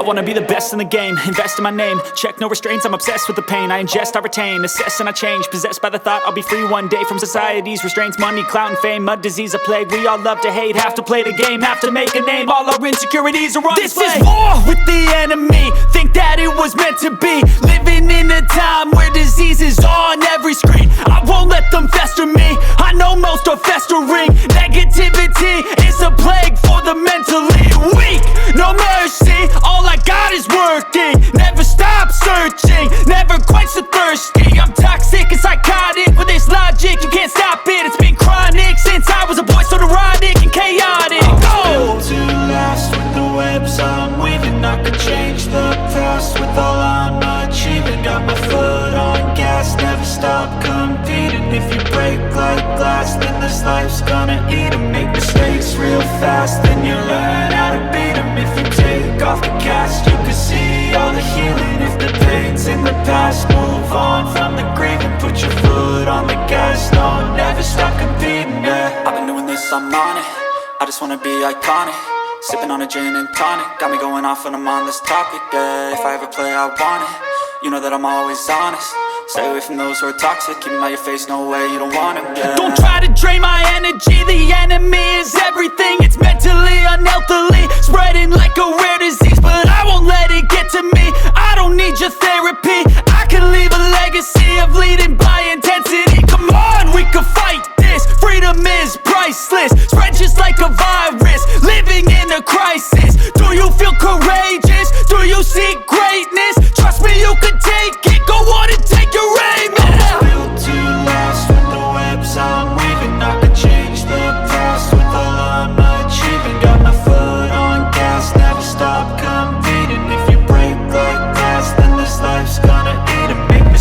wanna be the best in the game, invest in my name, check no restraints, I'm obsessed with the pain. I ingest, I retain, assess and I change, possessed by the thought I'll be free one day from society's restraints. Money, clout and fame, mud, disease, a plague. We all love to hate, have to play the game, have to make a name. All our insecurities are on display. This is war with the enemy, think that it was meant to be. Living in a time where disease is on every screen. I won't let them fester me, I know most are festering. Negativity is a plague for the mentally weak. No mercy, all I got is working. Never stop searching, never quench the thirsty. I'm toxic and psychotic with this logic, you can't stop it. It's been chronic since I was a boy, so neurotic and chaotic. I'm built to last with the webs I'm weaving. I could change the past with all I'm achieving. Got my foot on gas, never stop competing. If you break like glass, then this life's gonna eat 'em. Make mistakes real fast, then you learn how to beat 'em. If you take off the cast, you can see all the healing. If the pain's in the past, move on from the grave and put your foot on the gas. No, never stop competing, yeah. I've been doing this, I'm on it, I just wanna be iconic. Sipping on a gin and tonic, got me going off when I'm on this topic, yeah. If I ever play, I want it, you know that I'm always honest. Stay away from those who are toxic, keep them out your face, no way, you don't want it, yeah. Don't try to drain my energy, the enemy is everything. It's mentally, unhealthily, spreading like a rare disease. But I won't let it get to me, I don't need your therapy. I can leave a legacy of leading by intensity. Come on, we can fight this, freedom is priceless. Spread just like a virus, living in a crisis. Do you feel courageous? Do you seek greatness? Trust me, you can take it, go on and take your aim, yeah. I'm built to last with the webs I'm weaving. I could change the past with all I'm achieving. Got my foot on gas, never stop competing. If you break like glass, then this life's gonna eat 'em. Make